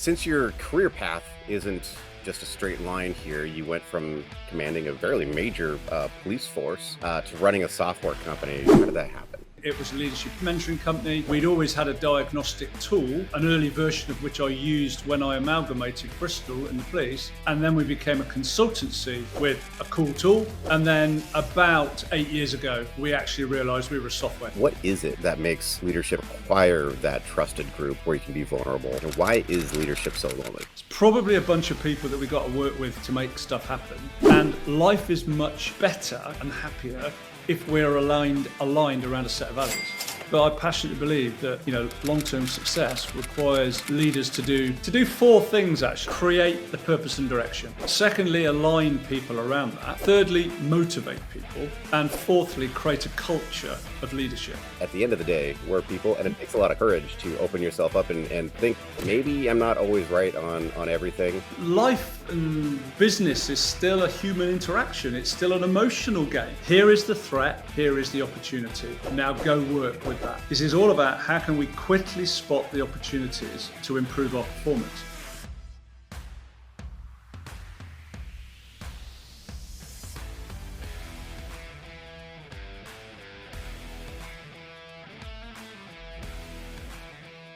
Since your career path isn't just a straight line here, you went from commanding a fairly major police force to running a software company. How did that happen? It was a leadership mentoring company. We'd always had a diagnostic tool, an early version of which I used when I amalgamated Bristol and the police. And then we became a consultancy with a cool tool. And then about 8 years ago, we actually realized we were a software. What is it that makes leadership require that trusted group where you can be vulnerable? And why is leadership so lonely? It's probably a bunch of people that we got to work with to make stuff happen. And life is much better and happier if we're aligned around a set of values. But I passionately believe that long-term success requires leaders to do four things actually. Create the purpose and direction. Secondly, align people around that. Thirdly, motivate people. And fourthly, create a culture of leadership. At the end of the day, we're people, and it takes a lot of courage to open yourself up and think, maybe I'm not always right on everything. Life and business is still a human interaction. It's still an emotional game. Here is the threat, here is the opportunity. Now go work with that. This is all about how can we quickly spot the opportunities to improve our performance.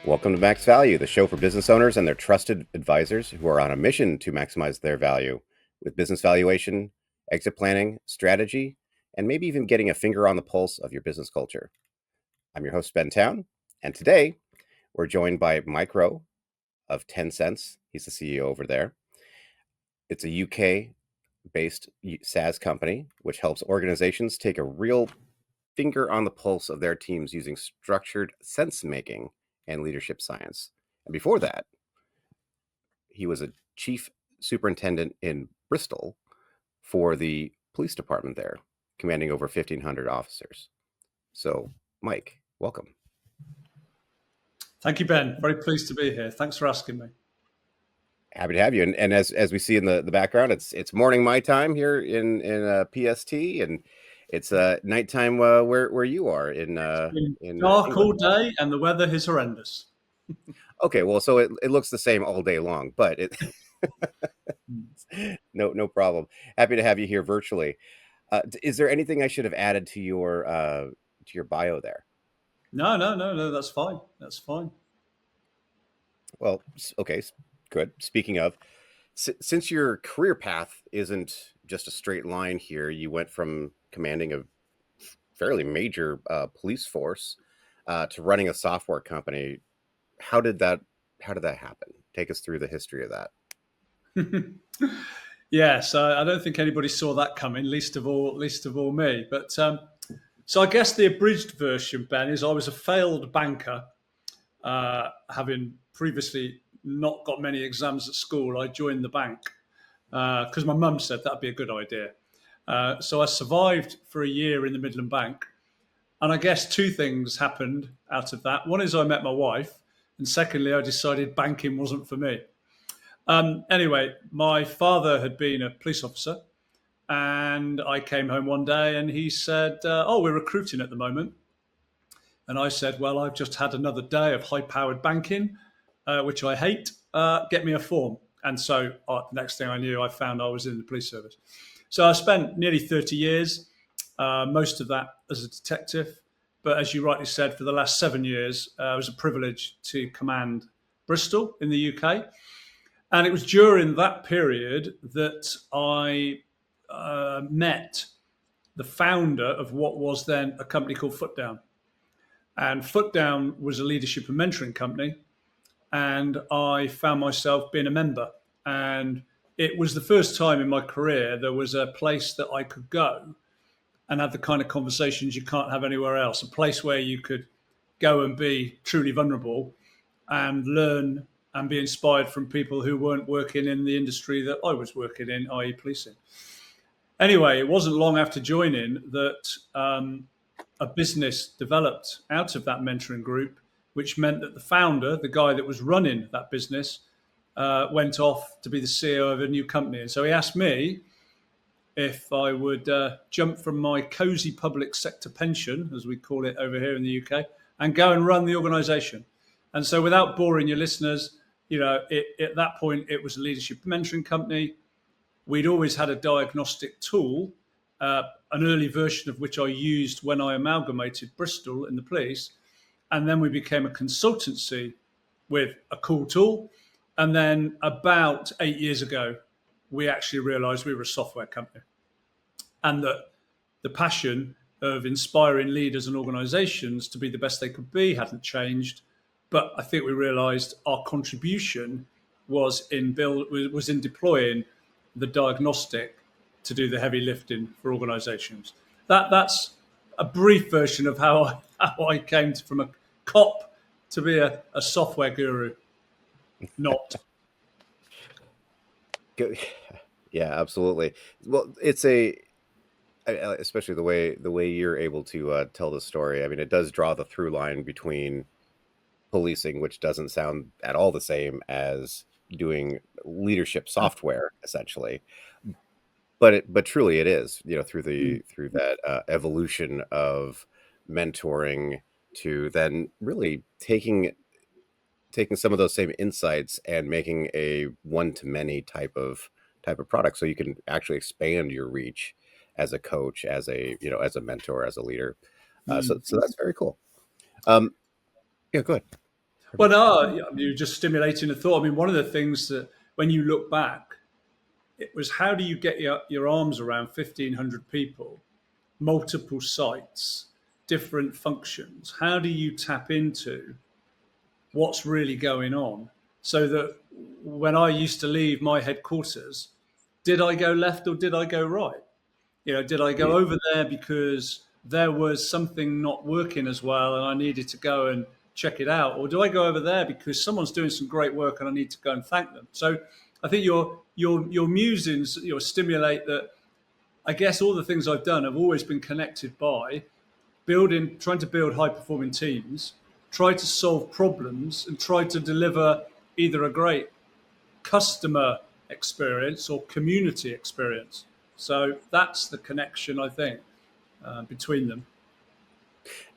Welcome to Max Value, the show for business owners and their trusted advisors who are on a mission to maximize their value with business valuation, exit planning, strategy, and maybe even getting a finger on the pulse of your business culture. I'm your host, Ben Town, and today we're joined by Mike Roe of 10 Cents. He's the CEO over there. It's a UK-based SaaS company which helps organizations take a real finger on the pulse of their teams using structured sense-making and leadership science. And before that, he was a chief superintendent in Bristol for the police department there, commanding over 1,500 officers. So, Mike, welcome. Thank you, Ben. Very pleased to be here. Thanks for asking me. Happy to have you. And as we see in the background, it's morning my time here in PST, and it's nighttime where you are in dark England. all day, and the weather is horrendous. Okay, well, so it looks the same all day long, but it no problem. Happy to have you here virtually. Is there anything I should have added to your bio there? No, that's fine. That's fine. Well, okay, good. Speaking of, since your career path isn't just a straight line here, you went from commanding a fairly major police force to running a software company. How did that happen? Take us through the history of that. Yes, I don't think anybody saw that coming, least of all me. But so I guess the abridged version, Ben, is I was a failed banker, having previously not got many exams at school. I joined the bank because my mum said that'd be a good idea. So I survived for a year in the Midland Bank. And I guess two things happened out of that. One is I met my wife. And secondly, I decided banking wasn't for me. Anyway, my father had been a police officer. And I came home one day and he said, we're recruiting at the moment. And I said, well, I've just had another day of high-powered banking, which I hate. Get me a form. And so next thing I knew, I found I was in the police service. So I spent nearly 30 years, most of that as a detective. But as you rightly said, for the last 7 years, it was a privilege to command Bristol in the UK. And it was during that period that I met the founder of what was then a company called Footdown. And Footdown was a leadership and mentoring company. And I found myself being a member. And it was the first time in my career there was a place that I could go and have the kind of conversations you can't have anywhere else. A place where you could go and be truly vulnerable and learn and be inspired from people who weren't working in the industry that I was working in, i.e. policing. Anyway, it wasn't long after joining that a business developed out of that mentoring group, which meant that the founder, the guy that was running that business, went off to be the CEO of a new company. And so he asked me if I would jump from my cozy public sector pension, as we call it over here in the UK, and go and run the organisation. And so without boring your listeners, At that point, it was a leadership mentoring company. We'd always had a diagnostic tool, an early version of which I used when I amalgamated Bristol in the police. And then we became a consultancy with a cool tool. And then about 8 years ago, we actually realized we were a software company, and that the passion of inspiring leaders and organizations to be the best they could be hadn't changed. But I think we realized our contribution was in deploying the diagnostic to do the heavy lifting for organizations. That's a brief version of how I came from a cop to be a software guru. Not. Yeah, absolutely. Well, especially the way you're able to tell the story. I mean, it does draw the through line between policing, which doesn't sound at all the same as doing leadership software, essentially. But truly, it is. Through that evolution of mentoring to then really taking some of those same insights and making a one to many type of product, so you can actually expand your reach as a coach, as a mentor, as a leader. So that's very cool. um yeah, go ahead. Well, no, you're just stimulating a thought. I mean, one of the things that when you look back, it was how do you get your arms around 1,500 people, multiple sites, different functions? How do you tap into what's really going on so that when I used to leave my headquarters, did I go left or did I go right? Did I go Mm. over there because there was something not working as well and I needed to go and check it out, or do I go over there because someone's doing some great work and I need to go and thank them? So I think your musings stimulate that. I guess all the things I've done have always been connected by trying to build high performing teams, try to solve problems, and try to deliver either a great customer experience or community experience. So that's the connection, I think, between them.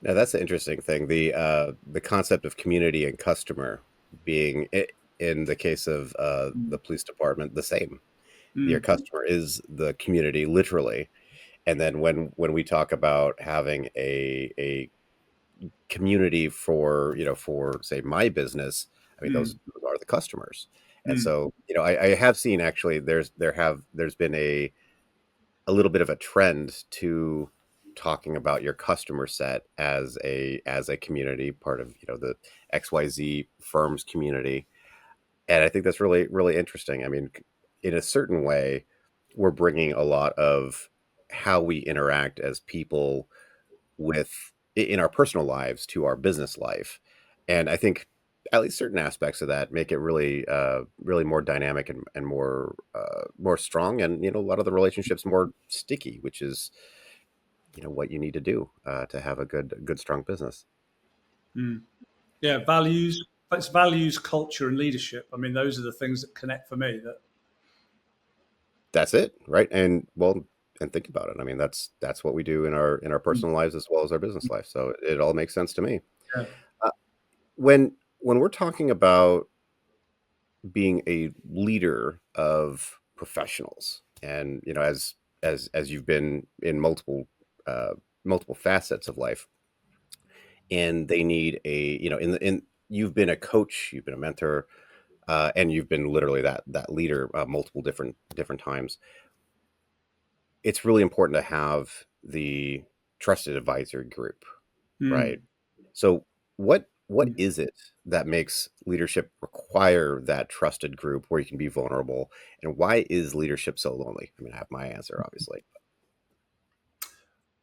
Now that's the interesting thing, the concept of community and customer being in the case of the police department the same. Your Mm, customer is the community, literally. And then when we talk about having a community for say my business, I mean mm, those are the customers. And mm, so I have seen, actually, there's been a little bit of a trend to talking about your customer set as a community, part of the XYZ firm's community. And I think that's really, really interesting. I mean, in a certain way, we're bringing a lot of how we interact as people in our personal lives to our business life. And I think at least certain aspects of that make it really, really more dynamic and more strong, and a lot of the relationships more sticky, which is what you need to do to have a good strong business. mm. Yeah, values. It's values, culture, and leadership. I mean, those are the things that connect for me. That's it, right? And well, and think about it. I mean, that's what we do in our Mm, personal lives as well as our business life. So it all makes sense to me. yeah. Uh, when we're talking about being a leader of professionals, and as you've been in multiple facets of life, and they need in you've been a coach, you've been a mentor, and you've been literally that leader multiple different times. It's really important to have the trusted advisor group, Mm, right? So what mm. is it that makes leadership require that trusted group where you can be vulnerable? And why is leadership so lonely? I mean, I have my answer, obviously.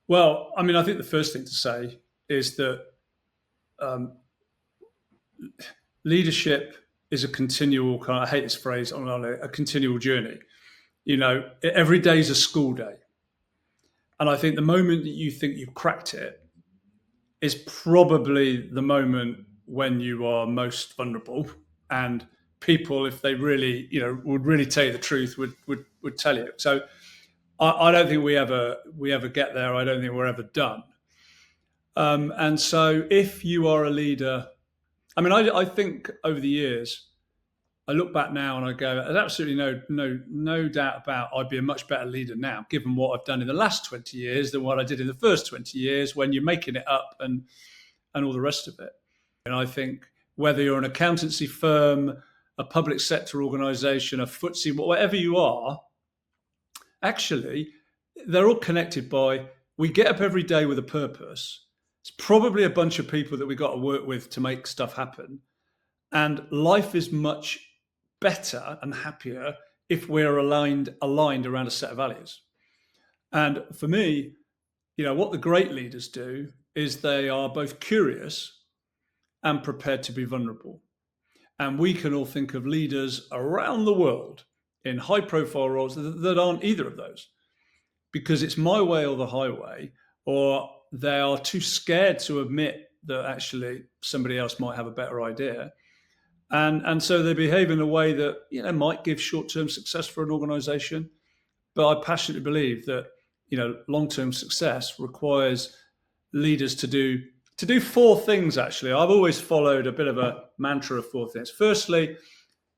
Well, I mean, I think the first thing to say is that um, leadership is a continual kind of, I hate this phrase, a continual journey. Every day is a school day. And I think the moment that you think you've cracked it is probably the moment when you are most vulnerable. And people, if they really, would really tell you the truth, would tell you. So I don't think we ever get there. I don't think we're ever done. And so if you are a leader, I mean, I think over the years, I look back now and I go, there's absolutely no doubt about I'd be a much better leader now, given what I've done in the last 20 years than what I did in the first 20 years when you're making it up and all the rest of it. And I think whether you're an accountancy firm, a public sector organization, a FTSE, whatever you are, actually, they're all connected by we get up every day with a purpose. It's probably a bunch of people that we got to work with to make stuff happen. And life is much better and happier if we're aligned around a set of values. And for me, what the great leaders do is they are both curious and prepared to be vulnerable. And we can all think of leaders around the world in high profile roles that aren't either of those, because it's my way or the highway, or they are too scared to admit that actually somebody else might have a better idea. And so they behave in a way that might give short-term success for an organization. But I passionately believe that long-term success requires leaders to do four things. Actually, I've always followed a bit of a mantra of four things. Firstly,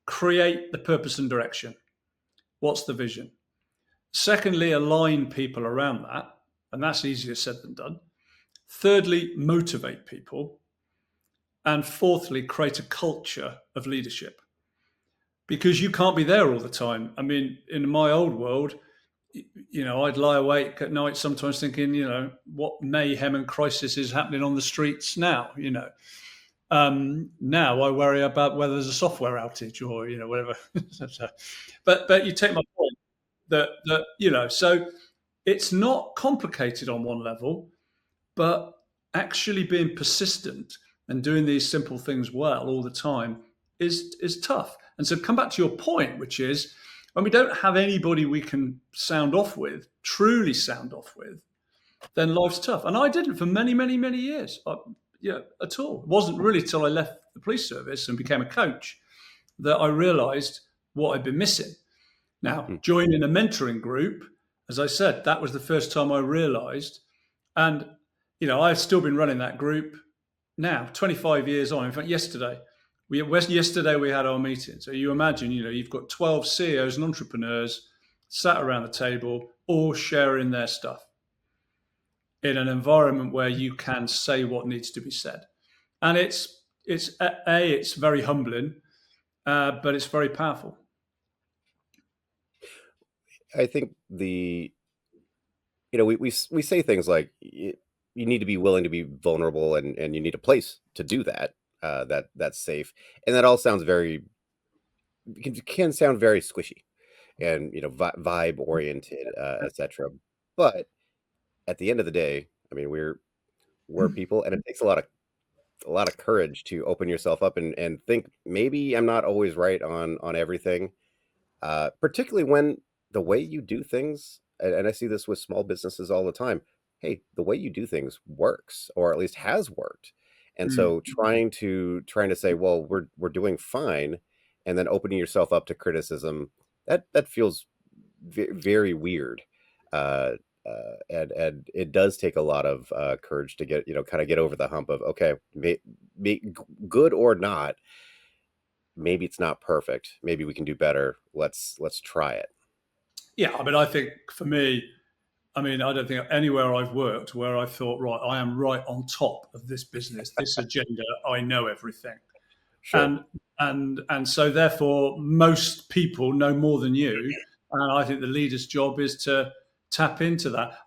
create the purpose and direction. What's the vision? Secondly, align people around that, and that's easier said than done. Thirdly, motivate people. And fourthly, create a culture of leadership, because you can't be there all the time. I mean, in my old world, I'd lie awake at night sometimes thinking, what mayhem and crisis is happening on the streets now. Now I worry about whether there's a software outage or whatever. But you take my point that so it's not complicated on one level, but actually being persistent and doing these simple things well all the time is tough. And so come back to your point, which is when we don't have anybody we can truly sound off with, then life's tough. And I didn't for many, many, many years, at all. It wasn't really till I left the police service and became a coach that I realized what I'd been missing. Now, joining a mentoring group, as I said, that was the first time I realized. And, I've still been running that group now, 25 years on. In fact, yesterday we had our meeting. So you imagine, you've got 12 CEOs and entrepreneurs sat around the table, all sharing their stuff in an environment where you can say what needs to be said. And it's very humbling, but it's very powerful. I think we say things like you need to be willing to be vulnerable, and you need a place to do that. That's safe, and that all sounds can sound very squishy, and vibe oriented, etc. But at the end of the day, I mean, we're people, and it takes a lot of courage to open yourself up and think maybe I'm not always right on everything, particularly when the way you do things, and I see this with small businesses all the time. Hey, the way you do things works, or at least has worked. And so trying to say, well, we're doing fine, and then opening yourself up to criticism, that feels very weird. And it does take a lot of courage to get over the hump of, okay, good or not, maybe it's not perfect. Maybe we can do better. Let's try it. Yeah, I mean, I think for me, I don't think anywhere I've worked where I thought, right, I am right on top of this business, this agenda, I know everything. Sure. And so therefore most people know more than you. And I think the leader's job is to tap into that.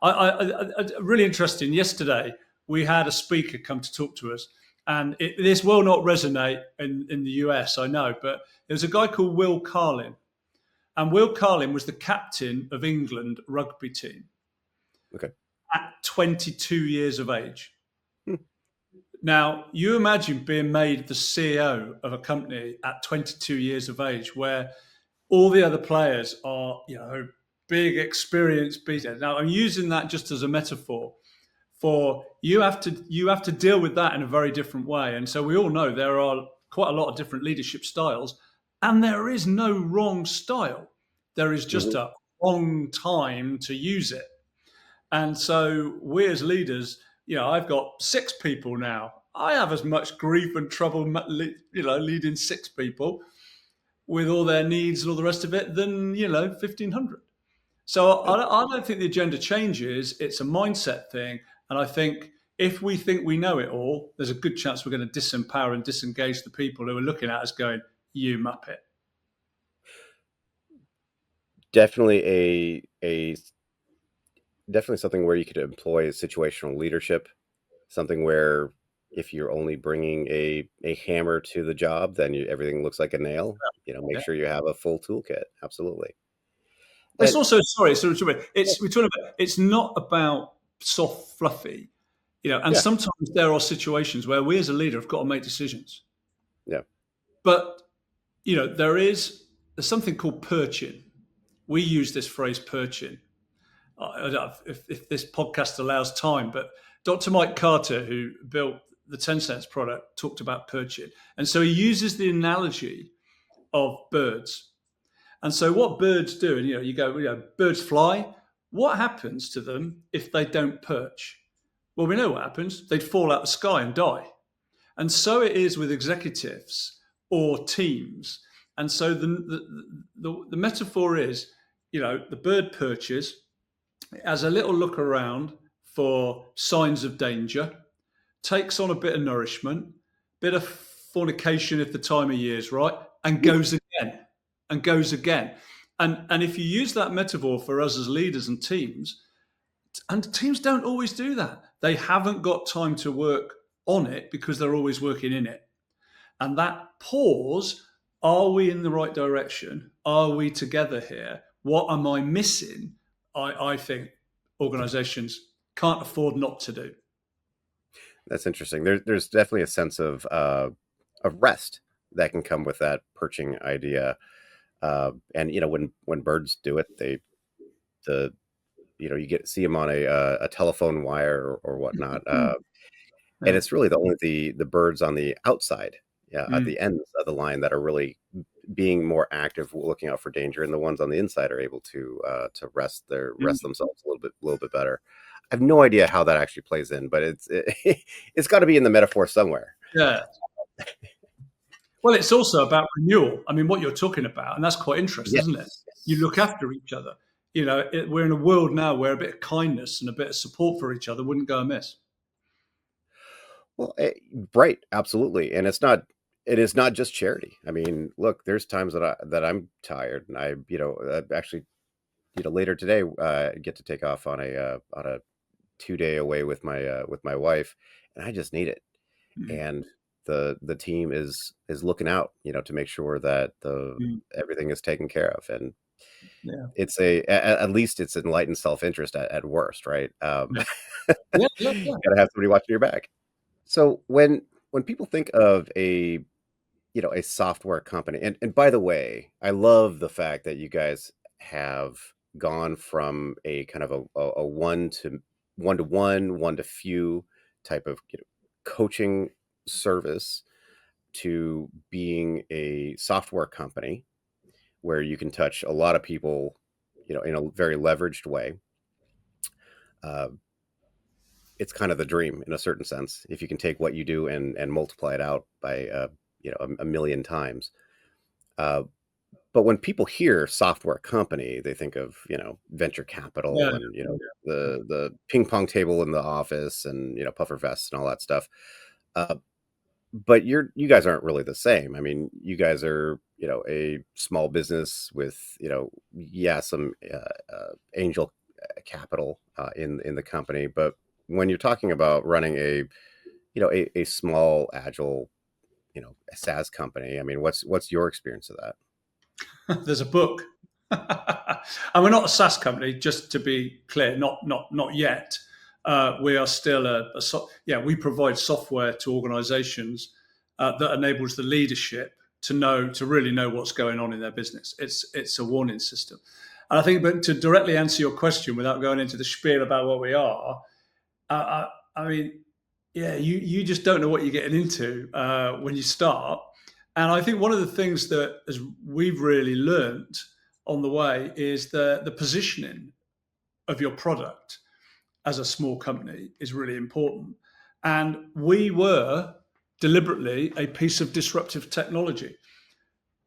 Really interesting. Yesterday, we had a speaker come to talk to us, and this will not resonate in the US, I know, but there's a guy called Will Carlin. And Will Carlin was the captain of England rugby team. Okay. At 22 years of age. Hmm. Now, you imagine being made the CEO of a company at 22 years of age, where all the other players are, big, experienced beaters. Now, I'm using that just as a metaphor for you have to deal with that in a very different way. And so we all know there are quite a lot of different leadership styles, and there is no wrong style. There is just a wrong time to use it. And so we as leaders, I've got 6 people now. I have as much grief and trouble, leading 6 people. with all their needs and all the rest of it than 1,500. So I don't think the agenda changes. It's a mindset thing, and I think if we think we know it all, there's a good chance we're going to disempower and disengage the people who are looking at us going, "You muppet." Definitely a definitely something where you could employ situational leadership, something where if you're only bringing a hammer to the job, then everything looks like a nail. Make Yeah. sure you have a full toolkit. Absolutely. It's And also sorry, so it's we're talking about. It's not about soft, fluffy, And yeah, sometimes there are situations where we as a leader have got to make decisions. yeah, But there's something called perching. We use this phrase perching. I don't know if this podcast allows time, but Dr. Mike Carter, who built the Tencent product, talked about perching, and so he uses the analogy of birds. And so what birds do, and you go, birds fly. What happens to them if they don't perch? Well, we know what happens. They'd fall out of the sky and die. And so it is with executives or teams. And so the metaphor is, the bird perches, has a little look around for signs of danger, takes on a bit of nourishment, bit of fornication if the time of year is right, and goes again and goes again. And if you use that metaphor for us as leaders and teams don't always do that. They haven't got time to work on it because they're always working in it. And that pause, are we in the right direction? Are we together here? What am I missing? I think organizations can't afford not to do. that's interesting. There's definitely a sense of rest that can come with that perching idea. And when birds do it, the you see them on a telephone wire or whatnot. And Yeah. it's really only the birds on the outside, yeah, at Mm. the ends of the line that are really being more active, looking out for danger, and the ones on the inside are able to rest Mm. themselves a little bit better. I have no idea how that actually plays in, but it's got to be in the metaphor somewhere. Yeah. Well, it's also about renewal. I mean, what you're talking about, and that's quite interesting, isn't it? Yes. You look after each other. We're in a world now where a bit of kindness and a bit of support for each other wouldn't go amiss. Well, right, absolutely, and it is not just charity. I mean, look, there's times that I'm tired, and actually, later today, get to take off on a 2-day away with my wife, and I just need it. Mm. And the team is looking out, to make sure that the Mm. everything is taken care of, and Yeah. at least it's enlightened self-interest at worst, right? Yeah. Yeah. Yeah. Yeah. Gotta have somebody watching your back. So when people think of a software company, and by the way, I love the fact that you guys have gone from a kind of a one to few type of coaching service to being a software company where you can touch a lot of people, in a very leveraged way. Uh, it's kind of the dream in a certain sense if you can take what you do and multiply it out by a million times. Uh, but when people hear software company, they think of venture Yeah. capital and the ping pong table in the office and puffer vests and all that stuff. Uh, but you guys aren't really the same. I mean, you guys are a small business with some angel capital in the company, but when you're talking about running a small agile a SaaS company, I mean, what's your experience of that? There's a book. And we're not a SaaS company, just to be clear, not yet. We are still we provide software to organizations that enables the leadership to really know what's going on in their business. It's a warning system. And I think, but to directly answer your question without going into the spiel about what we are, I mean, yeah, you just don't know what you're getting into when you start. And I think one of the things that as we've really learned on the way is the positioning of your product as a small company is really important. And we were deliberately a piece of disruptive technology.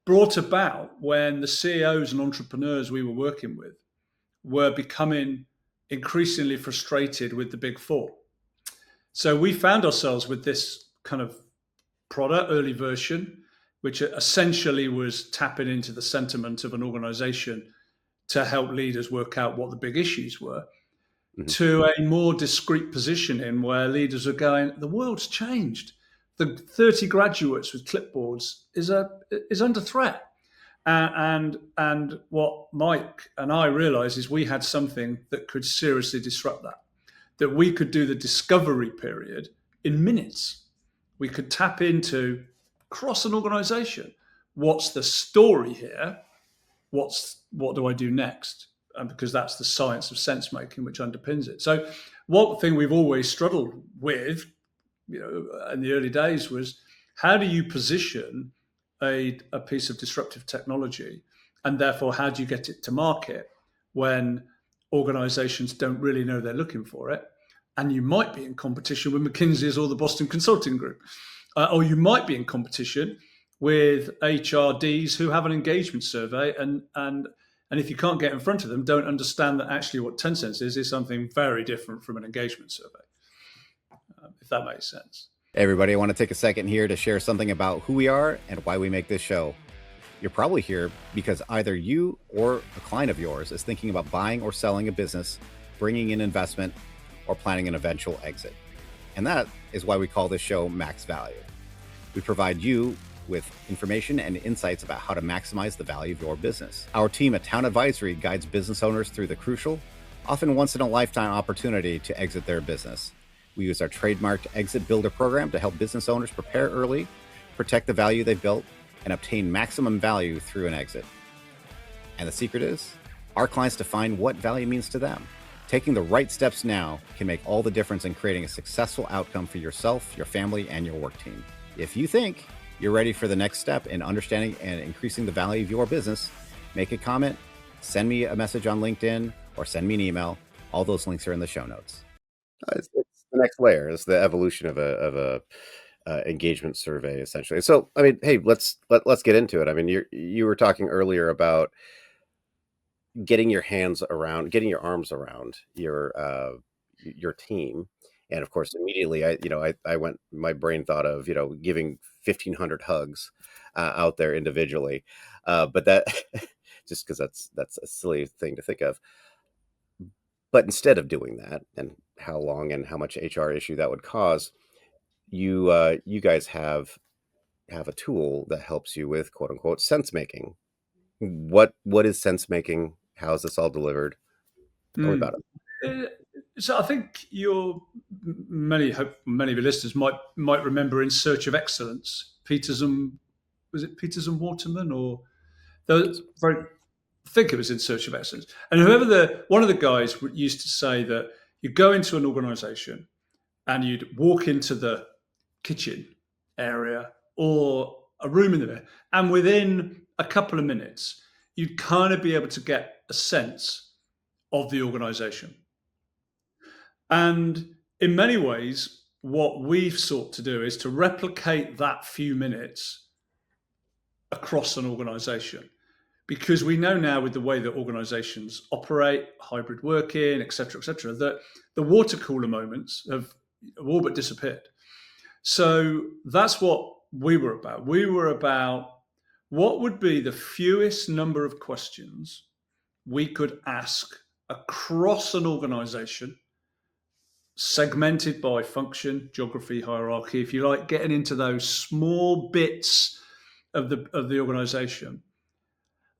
brought about when the CEOs and entrepreneurs we were working with were becoming increasingly frustrated with the big four. So we found ourselves with this kind of product, early version, which essentially was tapping into the sentiment of an organization to help leaders work out what the big issues were, Mhm. to a more discrete positioning where leaders are going, the world's changed. The 30 graduates with clipboards is under threat. And what Mike and I realized is we had something that could seriously disrupt that. That we could do the discovery period in minutes. We could tap into across an organization. What's the story here? What do I do next? And because that's the science of sense making which underpins it. So one thing we've always struggled with, in the early days was how do you position a piece of disruptive technology, and therefore how do you get it to market when organizations don't really know they're looking for it, and you might be in competition with McKinsey's or the Boston Consulting Group, or you might be in competition with HRDs who have an engagement survey, and if you can't get in front of them, don't understand that actually what Tencent is something very different from an engagement survey, if that makes sense. Hey everybody, I want to take a second here to share something about who we are and why we make this show. You're probably here because either you or a client of yours is thinking about buying or selling a business, bringing in investment, or planning an eventual exit. And that is why we call this show Max Value. We provide you with information and insights about how to maximize the value of your business. Our team at Town Advisory guides business owners through the crucial, often once-in-a-lifetime opportunity to exit their business. We use our trademarked Exit Builder program to help business owners prepare early, protect the value they've built, and obtain maximum value through an exit. And the secret is, our clients define what value means to them. Taking the right steps now can make all the difference in creating a successful outcome for yourself, your family, and your work team. If you think you're ready for the next step in understanding and increasing the value of your business, make a comment, send me a message on LinkedIn, or send me an email. All those links are in the show notes. It's the next layer. It's the evolution of a engagement survey, essentially. So, I mean, hey, let's get into it. I mean, you were talking earlier about getting your arms around your team, and of course, immediately, my brain thought of giving 1,500 hugs out there individually, but that just because that's a silly thing to think of. But instead of doing that, and how long and how much HR issue that would cause, you guys have a tool that helps you with quote unquote sense making. What is sense making? How is this all delivered? Tell me about it. So I think many of your listeners might remember In Search of Excellence. Was it Peters and Waterman, or I think it was In Search of Excellence. And one of the guys used to say that you go into an organization and you'd walk into the kitchen area or a room in there, and within a couple of minutes, you'd kind of be able to get a sense of the organization. And in many ways, what we've sought to do is to replicate that few minutes across an organization. Because we know now with the way that organizations operate, hybrid working, et cetera, that the water cooler moments have all but disappeared. So that's what we were about. We were about what would be the fewest number of questions we could ask across an organization, segmented by function, geography, hierarchy, if you like, getting into those small bits of the organization,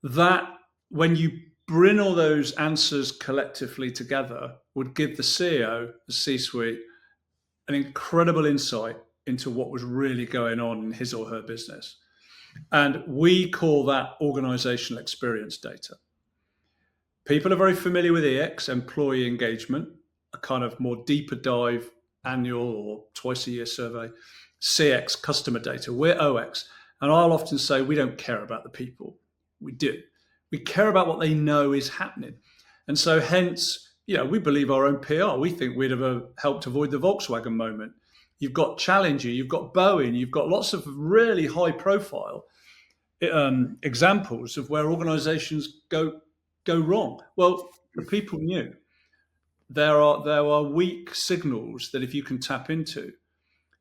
that when you bring all answers collectively together would give the CEO, the C-suite, an incredible insight into what was really going on in his or her business. And we call that organizational experience data. People are very familiar with EX, employee engagement, a kind of more deeper dive annual or twice a year survey. CX, customer data. We're OX. And I'll often say we don't care about the people. We do. We care about what they know is happening. And so hence, we believe our own PR. We think we'd have helped avoid the Volkswagen moment. You've got Challenger, you've got Boeing, you've got lots of really high profile examples of where organisations go wrong. Well, the people knew there are weak signals that if you can tap into,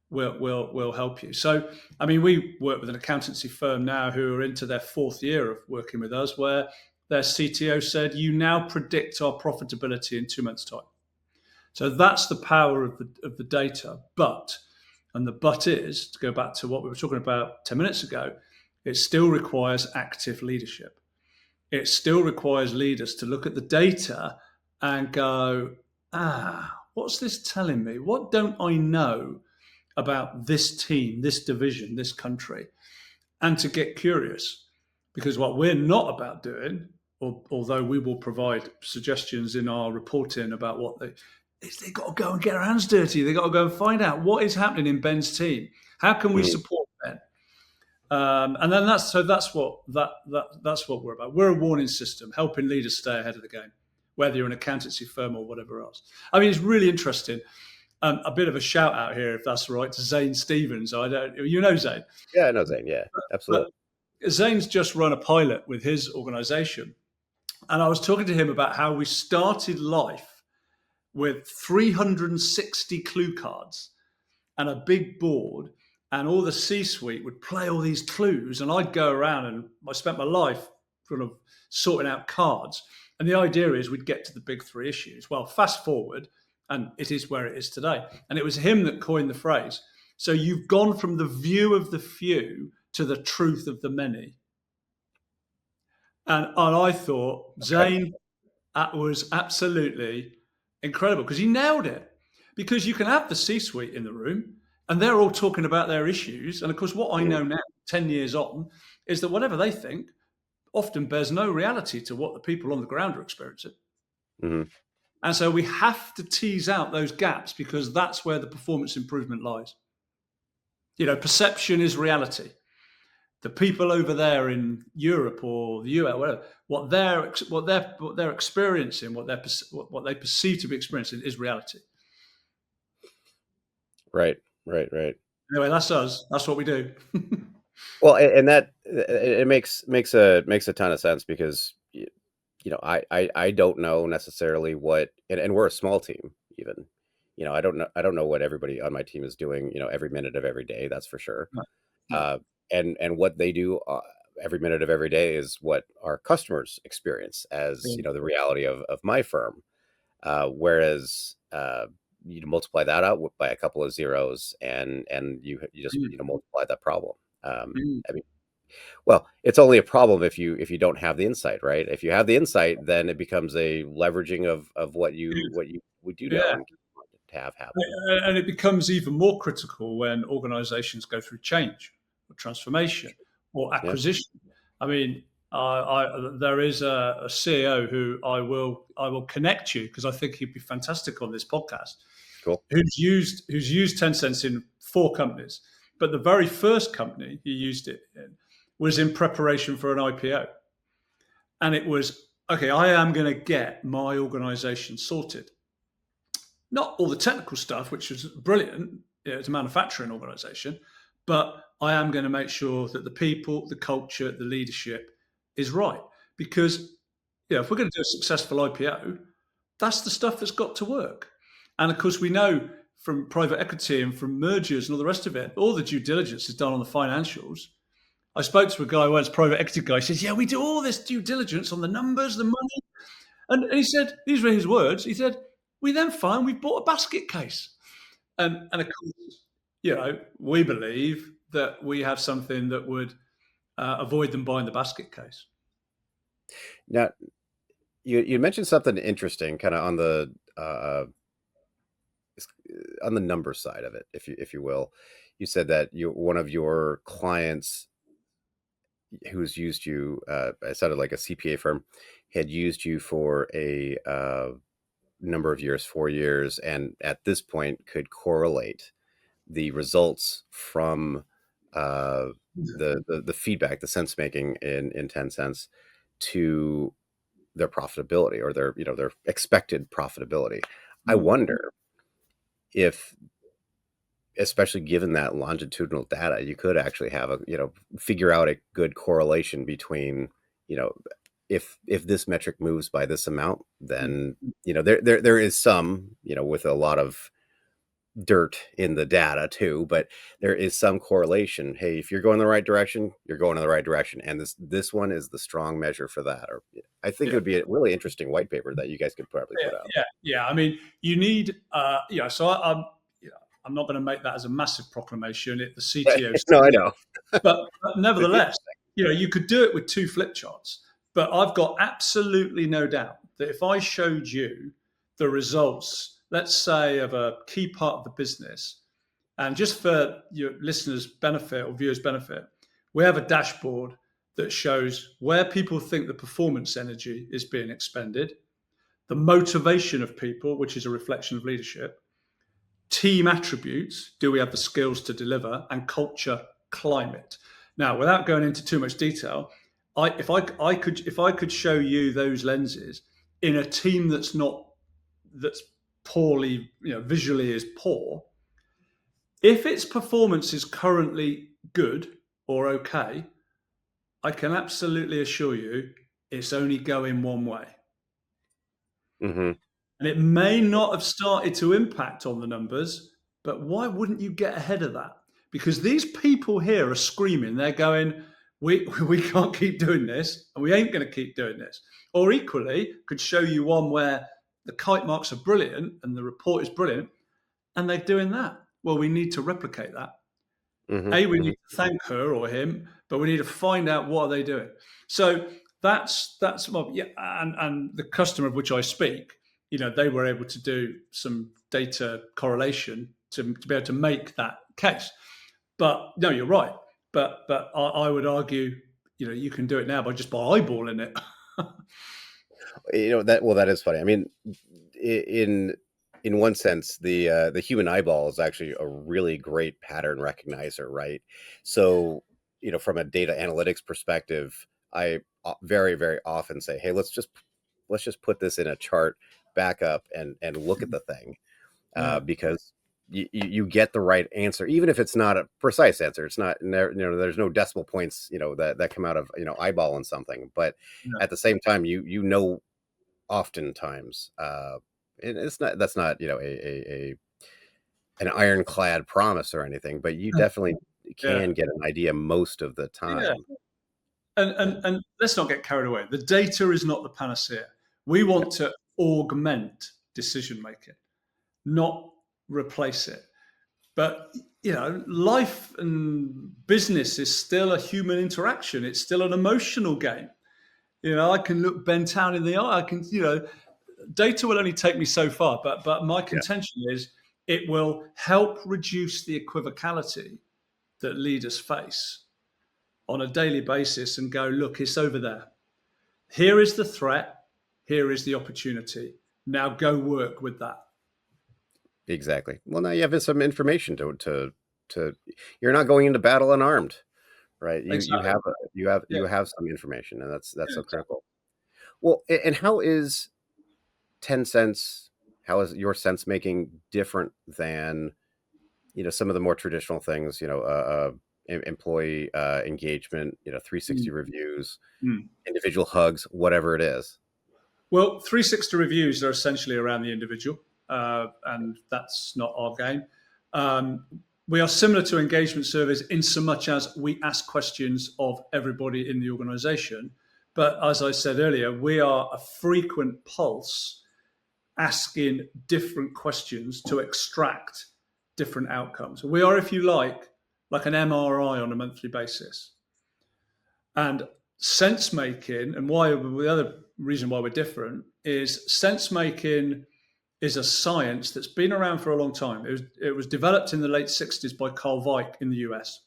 will help you. So, I mean, we work with an accountancy firm now who are into their 4th year of working with us, where their CTO said, "You now predict our profitability in 2 months' time." So that's the power of the data. And the but is, to go back to what we were talking about 10 minutes ago, it still requires active leadership. It still requires leaders to look at the data and go, what's this telling me? What don't I know about this team, this division, this country? And to get curious. Because what we're not about doing, although we will provide suggestions in our reporting about what they've got to go and get their hands dirty. They've got to go and find out what is happening in Ben's team. How can we support Ben? And then that's what we're about. We're a warning system, helping leaders stay ahead of the game, whether you're an accountancy firm or whatever else. I mean, it's really interesting. A bit of a shout out here, if that's right, to Zane Stevens. Zane? Yeah, I know Zane. Yeah, absolutely. But Zane's just run a pilot with his organization. And I was talking to him about how we started life with 360 clue cards and a big board, and all the C-suite would play all these clues, and I'd go around and I spent my life sort of sorting out cards. And the idea is we'd get to the big 3 issues. Well, fast forward, and it is where it is today. And it was him that coined the phrase. So you've gone from the view of the few to the truth of the many. And I thought, Zane, that was absolutely incredible, because he nailed it. Because you can have the C-suite in the room and they're all talking about their issues. And of course, what I know now, 10 years on, is that whatever they think often bears no reality to what the people on the ground are experiencing. Mm-hmm. And so we have to tease out those gaps, because that's where the performance improvement lies. Perception is reality. The people over there in Europe or the US, whatever, what they're experiencing, what they perceive to be experiencing, is reality. Right. Anyway, that's us. That's what we do. Well, and that it makes a ton of sense, because I don't know necessarily what, and we're a small team even. I don't know what everybody on my team is doing, every minute of every day. That's for sure. No. And what they do every minute of every day is what our customers experience as the reality of my firm. Whereas you multiply that out by a couple of zeros, and you just multiply that problem. I mean, well, it's only a problem if you don't have the insight, right? If you have the insight, then it becomes a leveraging of what you do know and to have happen. And it becomes even more critical when organizations go through change or transformation or acquisition. I mean, there is a CEO who I will connect you, because I think he'd be fantastic on this podcast. Cool. Who's used Tencent in 4 companies, but the very first company he used it in was in preparation for an IPO, and it was, okay, I am going to get my organization sorted. Not all the technical stuff, which was brilliant. It's a manufacturing organization, but I am going to make sure that the people, the culture, the leadership is right. Because if we're going to do a successful IPO, that's the stuff that's got to work. And of course, we know from private equity and from mergers and all the rest of it, all the due diligence is done on the financials. I spoke to a guy once, private equity guy, he says, yeah, we do all this due diligence on the numbers, the money. And he said, these were his words, he said, we then find we've bought a basket case. And of course, we believe that we have something that would avoid them buying the basket case. Now, you mentioned something interesting, kind of on the number side of it, if you will. You said that one of your clients who's used you, it sounded like a CPA firm, had used you for a number of years, 4 years, and at this point could correlate the results from the feedback, the sense making in Tencent to their profitability, or their expected profitability. I wonder if especially given that longitudinal data, you could actually have figure out a good correlation between, you know, if this metric moves by this amount, then, there is some, with a lot of dirt in the data too, but there is some correlation. Hey, if you're going the right direction, you're going in the right direction, and this one is the strong measure for that. Or I think it would be a really interesting white paper that you guys could probably put out. Yeah. I mean, you need, So I'm not going to make that as a massive proclamation. The CTO. No, I know. but nevertheless, you could do it with 2 flip charts. But I've got absolutely no doubt that if I showed you the results, let's say, of a key part of the business, and just for your listeners' benefit or viewers' benefit, we have a dashboard that shows where people think the performance energy is being expended, the motivation of people, which is a reflection of leadership, team attributes, do we have the skills to deliver, and culture climate. Now, without going into too much detail, if I could show you those lenses in a team that's poorly, visually is poor, if its performance is currently good or okay, I can absolutely assure you it's only going one way. Mm-hmm. And it may not have started to impact on the numbers, but why wouldn't you get ahead of that? Because these people here are screaming. They're going, we can't keep doing this, and we ain't going to keep doing this. Or equally, could show you one where the kite marks are brilliant and the report is brilliant, and they're doing that. Well, we need to replicate that. Mm-hmm. We need to thank her or him, but we need to find out what are they doing. So that's and the customer of which I speak, they were able to do some data correlation to be able to make that case. But no, you're right. But I would argue, you can do it now by eyeballing it. That is funny. I mean, in one sense, the human eyeball is actually a really great pattern recognizer, right? So, from a data analytics perspective, I very, very often say, hey, let's just put this in a chart, back up and look at the thing, because you get the right answer, even if it's not a precise answer. It's not, there's no decimal points, that come out of, eyeballing something. But at the same time, oftentimes, that's not, an ironclad promise or anything, but you definitely can get an idea most of the time. Yeah. And let's not get carried away. The data is not the panacea. We want to augment decision making, not replace it. But life and business is still a human interaction. It's still an emotional game. I can look Ben Town in the eye. I can, data will only take me so far. But my contention is it will help reduce the equivocality that leaders face on a daily basis and go, look, it's over there. Here is the threat. Here is the opportunity. Now go work with that. Exactly. Well, now you have some information to you're not going into battle unarmed, right? Exactly. You have some information, and that's so critical. Well, and how is 10 cents, how is your sense making different than, some of the more traditional things, employee engagement, 360 reviews, individual hugs, whatever it is? Well, 360 reviews are essentially around the individual, and that's not our game. We are similar to engagement surveys in so much as we ask questions of everybody in the organization. But as I said earlier, we are a frequent pulse, asking different questions to extract different outcomes. We are, if you like an MRI on a monthly basis. And sense making, and the other reason why we're different is sense making is a science that's been around for a long time. It was developed in the late 60s by Carl Weick in the US.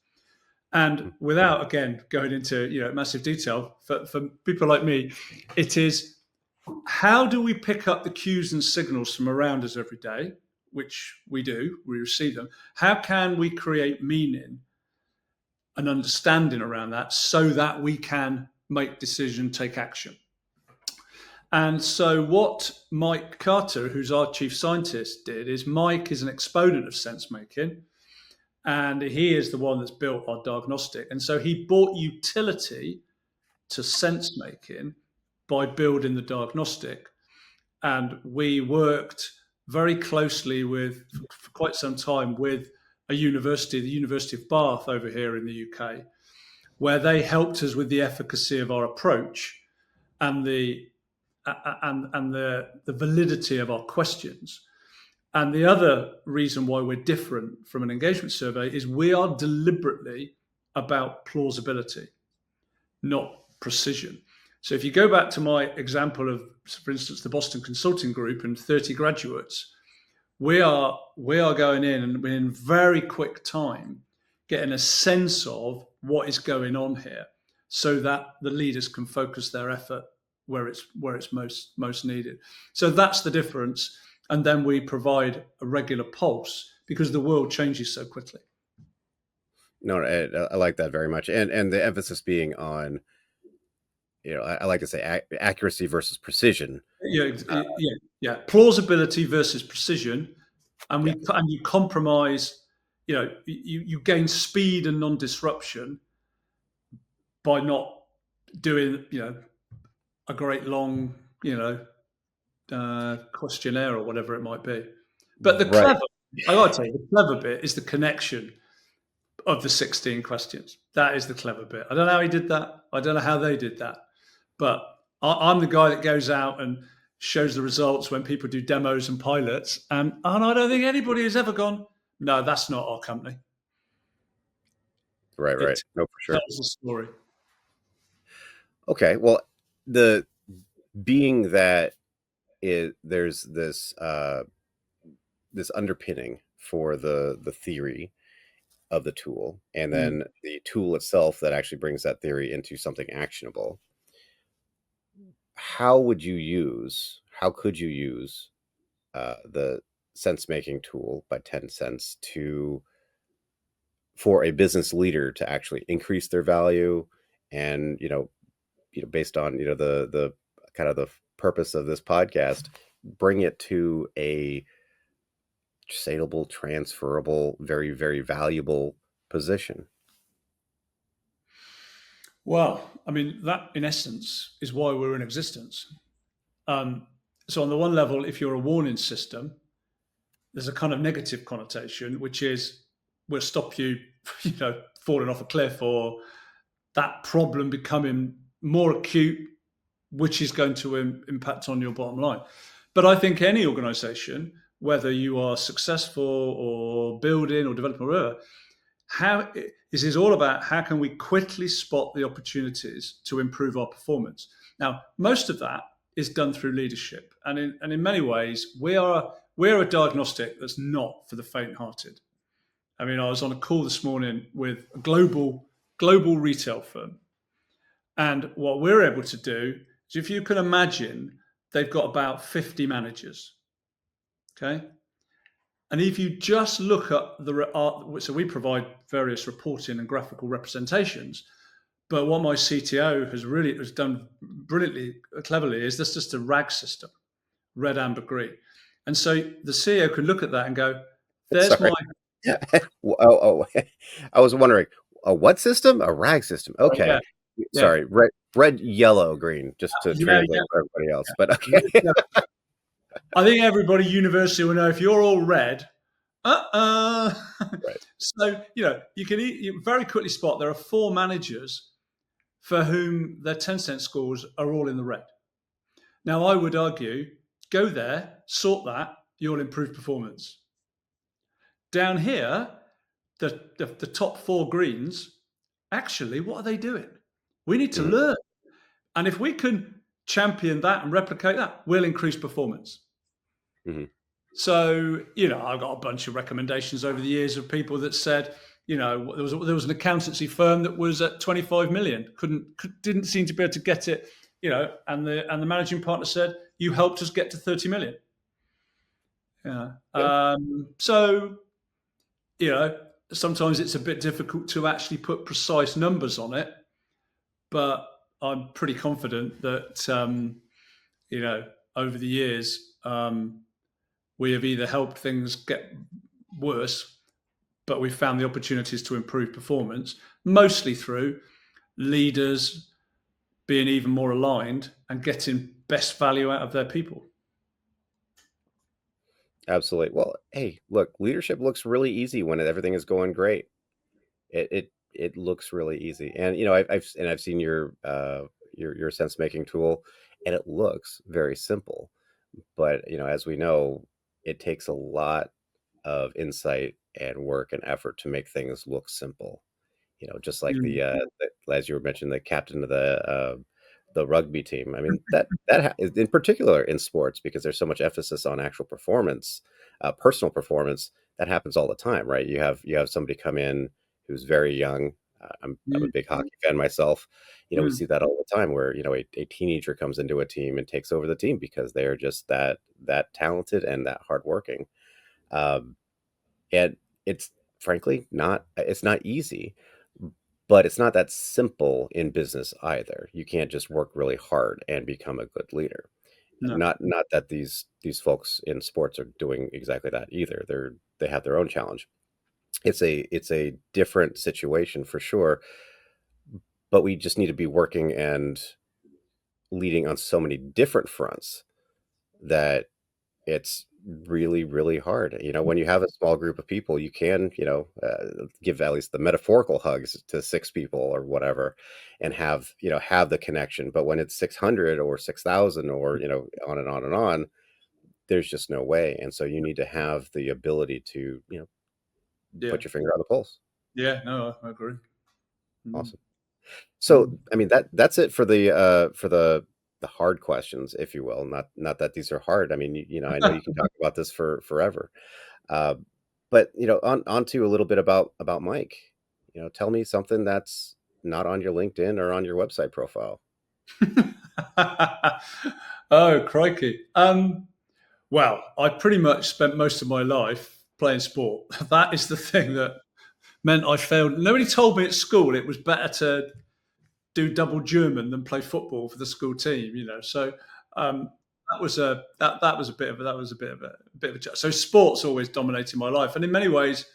And without, again, going into massive detail, for people like me, it is, how do we pick up the cues and signals from around us every day, which we do, we receive them. How can we create meaning and understanding around that so that we can make decision, take action? And so what Mike Carter, who's our chief scientist, did is, Mike is an exponent of sense making. and he is the one that's built our diagnostic. And so he brought utility to sense making by building the diagnostic. And we worked very closely with, for quite some time, with a university, the University of Bath over here in the UK, where they helped us with the efficacy of our approach and the validity of our questions. And the other reason why we're different from an engagement survey is we are deliberately about plausibility, not precision. So if you go back to my example of, for instance, the Boston Consulting Group and 30 graduates, we are going in and in very quick time getting a sense of what is going on here, so that the leaders can focus their effort where it's most needed. So that's the difference. And then we provide a regular pulse because the world changes so quickly. No, I like that very much, and the emphasis being on, I like to say accuracy versus precision. Yeah. Plausibility versus precision, and you compromise. You gain speed and non-disruption by not doing a great long questionnaire or whatever it might be. But the clever, I got to tell you, the clever bit is the connection of the 16 questions. That is the clever bit. I don't know how he did that. I don't know how they did that. But I'm the guy that goes out and shows the results when people do demos and pilots. And I don't think anybody has ever gone, no, that's not our company. Right. No, for sure. Tells the story. Okay. Well, being that there's this underpinning for the theory of the tool, and then the tool itself that actually brings that theory into something actionable. How could you use the sense making tool by 10 cents for a business leader to actually increase their value, and based on the kind of the purpose of this podcast, bring it to a saleable, transferable, very, very valuable position? Well, I mean, that in essence is why we're in existence. So on the one level, if you're a warning system, there's a kind of negative connotation, which is we'll stop you, falling off a cliff, or that problem becoming more acute, which is going to impact on your bottom line. But I think any organization, whether you are successful or building or developing or whatever, this is all about how can we quickly spot the opportunities to improve our performance. Now, most of that is done through leadership. And in many ways, we're a diagnostic that's not for the faint-hearted. I mean, I was on a call this morning with a global retail firm. And what we're able to do is, if you can imagine, they've got about 50 managers. Okay. And if you just look at so we provide various reporting and graphical representations, but what my CTO has done brilliantly, cleverly, is this just a RAG system, red, amber, green. And so the CEO can look at that and go, there's Sorry. I was wondering, a what system? A RAG system. Okay. Yeah. Sorry, red, yellow, green, just to translate for everybody else. But okay. I think everybody university will know if you're all red. Right. So you can very quickly spot there are 4 managers for whom their 10-cent scores are all in the red. Now, I would argue, go there, sort that, you'll improve performance. Down here, the top 4 greens, actually, what are they doing? We need to learn. And if we can champion that and replicate that, we'll increase performance. Mm-hmm. So, I've got a bunch of recommendations over the years of people that said, there was an accountancy firm that was at 25 million, didn't seem to be able to get it, and the managing partner said, you helped us get to 30 million. So, sometimes it's a bit difficult to actually put precise numbers on it, but I'm pretty confident that, over the years, we have either helped things get worse but we found the opportunities to improve performance, mostly through leaders being even more aligned and getting best value out of their people. Absolutely. Well, hey, look, leadership looks really easy when everything is going great. It looks really easy, and I've seen your sense making tool, and it looks very simple. But as we know, it takes a lot of insight and work and effort to make things look simple. Just like Mm. as you were mentioning, the captain of the rugby team. I mean, in particular in sports, because there's so much emphasis on actual performance, personal performance, that happens all the time, right? You have somebody come in who's very young. I'm a Mm. big hockey fan myself. We Mm. see that all the time where a teenager comes into a team and takes over the team because they are just that talented and that hardworking. Um, and it's frankly not easy, but it's not that simple in business either. You can't just work really hard and become a good leader. No. Not that these folks in sports are doing exactly that either. They have their own challenge. It's a different situation for sure, but we just need to be working and leading on so many different fronts that it's really, really hard. When you have a small group of people, you can, give at least the metaphorical hugs to 6 people or whatever and have the connection. But when it's 600 or 6,000 or, on and on and on, there's just no way. And so you need to have the ability to, Yeah. put your finger on the pulse. Yeah. No, I agree. Mm. Awesome. So, Mm. I mean, that's it for the hard questions, if you will. Not that these are hard. I mean, I know you can talk about this for forever. Uh, but on to a little bit about Mike. Tell me something that's not on your LinkedIn or on your website profile. Oh, crikey. Well, I pretty much spent most of my life playing sport. That is the thing that meant I failed. Nobody told me at school it was better to do double German than play football for the school team. So um, that was a bit of a so sports always dominated my life, and in many ways.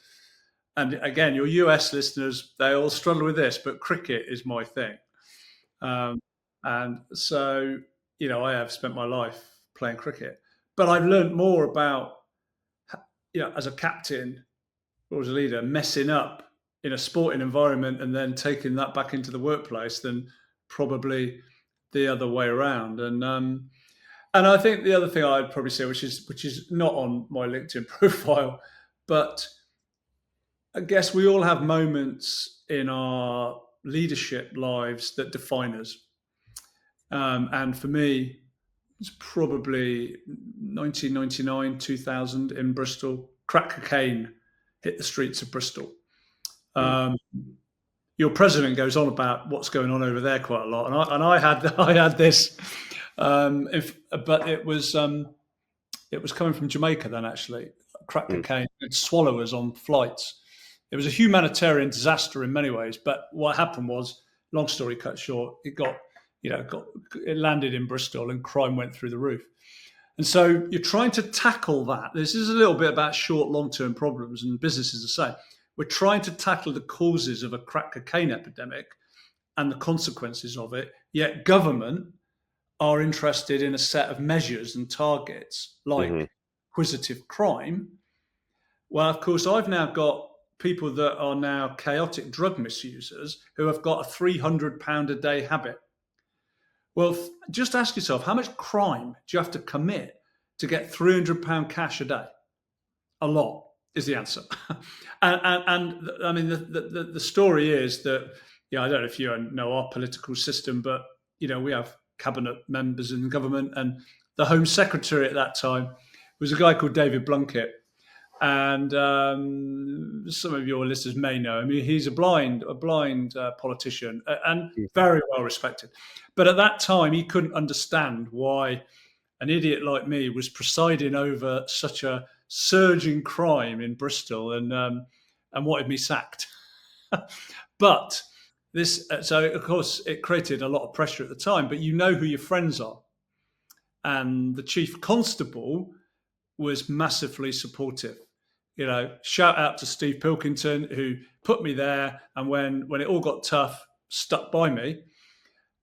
And again, your US listeners, they all struggle with this, but cricket is my thing. Um, and so, I have spent my life playing cricket, but I've learned more about, as a captain or as a leader, messing up in a sporting environment and then taking that back into the workplace than probably the other way around. And I think the other thing I'd probably say, which is not on my LinkedIn profile, but I guess we all have moments in our leadership lives that define us. And for me, it's probably 1999, 2000 in Bristol. Crack cocaine hit the streets of Bristol. Mm, Um, your president goes on about what's going on over there quite a lot, and I had I had this, but it was coming from Jamaica then actually. Crack mm, cocaine would swallow us on flights. It was a humanitarian disaster in many ways, but what happened was, long story cut short, it landed in Bristol and crime went through the roof. And so you're trying to tackle that. This is a little bit about short, long-term problems, and businesses are saying we're trying to tackle the causes of a crack cocaine epidemic and the consequences of it. Yet government are interested in a set of measures and targets mhm, like acquisitive crime. Well, of course, I've now got people that are now chaotic drug misusers who have got a £300 a day habit. Well, just ask yourself, how much crime do you have to commit to get £300 cash a day? A lot is the answer. and I mean, the story is that, I don't know if you know our political system, but, we have cabinet members in the government, and the Home Secretary at that time was a guy called David Blunkett. And some of your listeners may know him. He's a blind politician and mm, very well respected. But at that time, he couldn't understand why an idiot like me was presiding over such a surging crime in Bristol and wanted me sacked. But so of course, it created a lot of pressure at the time. But you know who your friends are, and the chief constable was massively supportive Shout out to Steve Pilkington, who put me there, and when it all got tough, stuck by me,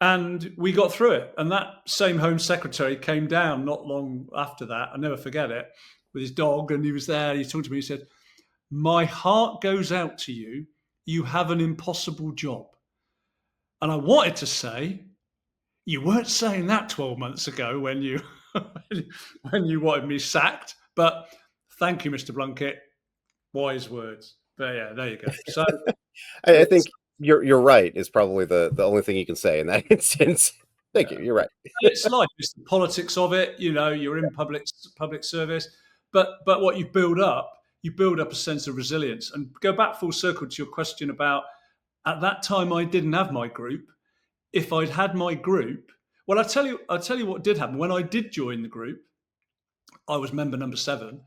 and we got through it. And that same Home Secretary came down not long after that. I'll never forget it, with his dog, and he was there. He talked to me. He said, "My heart goes out to you. You have an impossible job." And I wanted to say, "You weren't saying that 12 months ago when you when you wanted me sacked." But thank you, Mr. Blunkett. Wise words. But yeah, there you go. So I think you're right is probably the only thing you can say in that instance. Thank you. You're right. it's life. It's the politics of it. You're in public service, but what you build up a sense of resilience. And go back full circle to your question about, at that time I didn't have my group. If I'd had my group, well, I'll tell you what did happen. When I did join the group, I was member number 7, and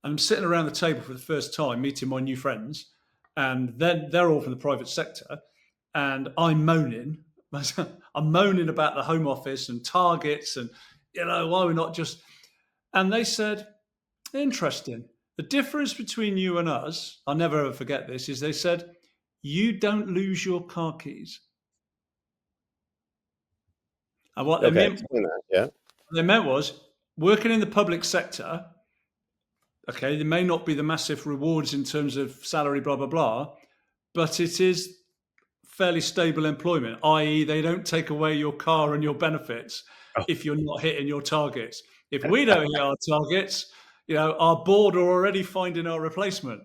I'm sitting around the table for the first time, meeting my new friends, and then they're all from the private sector, and I'm moaning. I'm moaning about the Home Office and targets, and why we're not just. And they said, interesting. The difference between you and us, I'll never ever forget this, is they said, you don't lose your car keys. And what Okay, explain that. Yeah. they meant was, working in the public sector, okay, there may not be the massive rewards in terms of salary, blah, blah, blah, but it is fairly stable employment, i.e., they don't take away your car and your benefits if you're not hitting your targets. If we don't hit our targets, our board are already finding our replacement,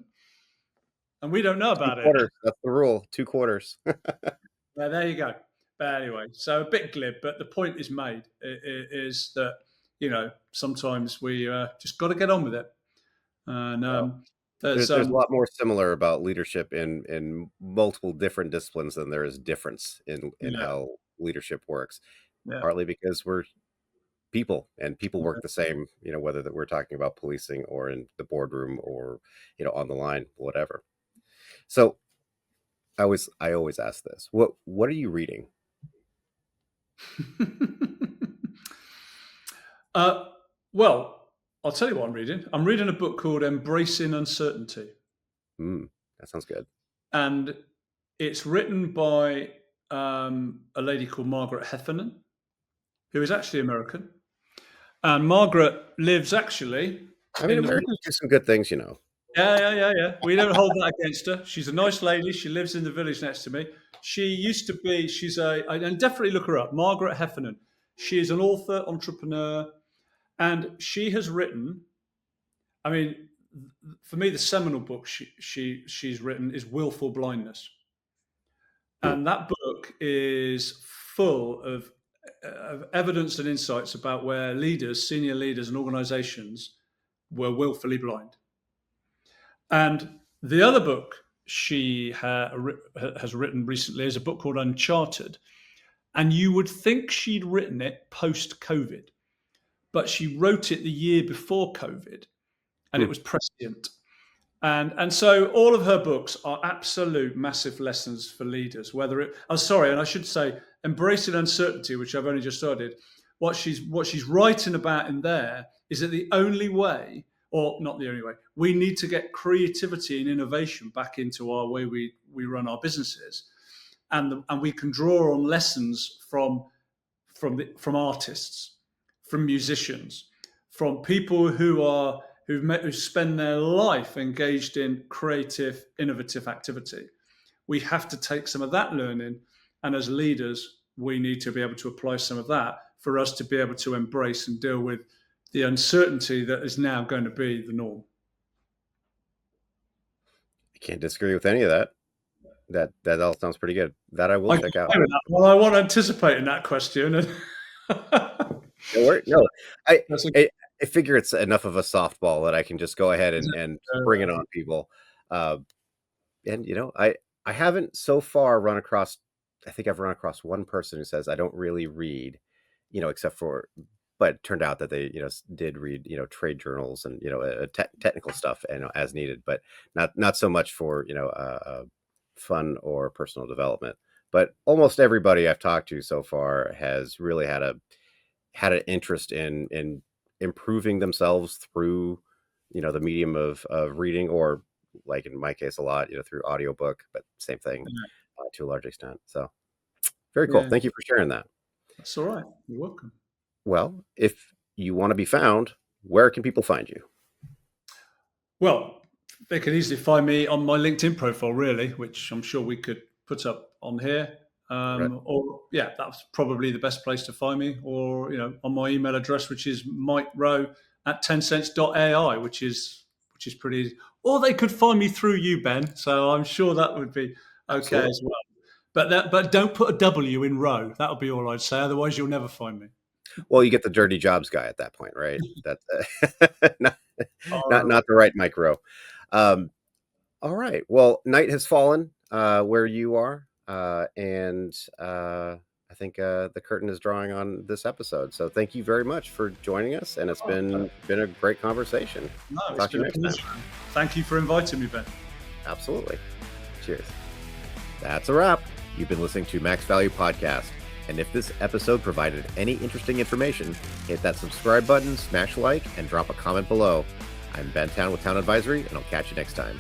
and we don't know about it. That's the rule. 2 quarters. Well, there you go. But anyway, so a bit glib, but the point is made, is that, sometimes we just got to get on with it. And there's a lot more similar about leadership in multiple different disciplines than there is difference in how leadership works. Partly because we're people, and people work the same, whether that we're talking about policing or in the boardroom or, on the line, whatever. So I always ask this. What are you reading? Well, I'll tell you what I'm reading. I'm reading a book called Embracing Uncertainty. That sounds good. And it's written by a lady called Margaret Heffernan, who is actually American. And Margaret lives actually... Americans do some good things, Yeah. We don't hold that against her. She's a nice lady. She lives in the village next to me. She used to be, and definitely look her up, Margaret Heffernan. She is an author, entrepreneur, and she has written, for me, the seminal book she's written is Willful Blindness. And that book is full of evidence and insights about where senior leaders and organizations were willfully blind. And the other book she has written recently is a book called Uncharted. And you would think she'd written it post-COVID, but she wrote it the year before COVID, and it was prescient. And so all of her books are absolute massive lessons for leaders, and I should say, Embracing Uncertainty, which I've only just started, what she's writing about in there is that the only way, or not the only way, we need to get creativity and innovation back into our way we run our businesses. And we can draw on lessons from artists, from musicians, from people who spend their life engaged in creative, innovative activity. We have to take some of that learning, and as leaders, we need to be able to apply some of that for us to be able to embrace and deal with the uncertainty that is now going to be the norm. I can't disagree with any of that. That all sounds pretty good. That I will check out. Well, I wasn't anticipating that question. No, I figure it's enough of a softball that I can just go ahead and bring it on people. And I haven't so far run across. I think I've run across one person who says I don't really read, except for. But it turned out that they, did read, trade journals and technical stuff, as needed, but not so much for fun or personal development. But almost everybody I've talked to so far has really had an interest in improving themselves through the medium of reading, or like in my case, a lot, through audiobook, but same thing to a large extent. So very cool. Yeah, Thank you for sharing that. that's all right. You're welcome. Well, if you want to be found, where can people find you? Well, they can easily find me on my LinkedIn profile, really, which I'm sure we could put up on here. Right. Or yeah, that's probably the best place to find me. Or on my email address, which is Mike Roe at 10cents.ai, which is pretty easy. Or they could find me through you, Ben. So I'm sure that would be okay Absolutely. as well. But don't put a W in Roe. That'll be all I'd say. Otherwise, you'll never find me. Well, you get the dirty jobs guy at that point, right? That's not, Oh, not the right Mike Roe. All right. Well, night has fallen where you are, and I think the curtain is drawing on this episode. So thank you very much for joining us, and it's been a great conversation. no, it's Talk to been you a next pleasure. time. Thank you for inviting me, Ben. Absolutely. Cheers. That's a wrap. You've been listening to Max Value Podcast. And if this episode provided any interesting information, hit that subscribe button, smash like, and drop a comment below. I'm Ben Town with Town Advisory, and I'll catch you next time.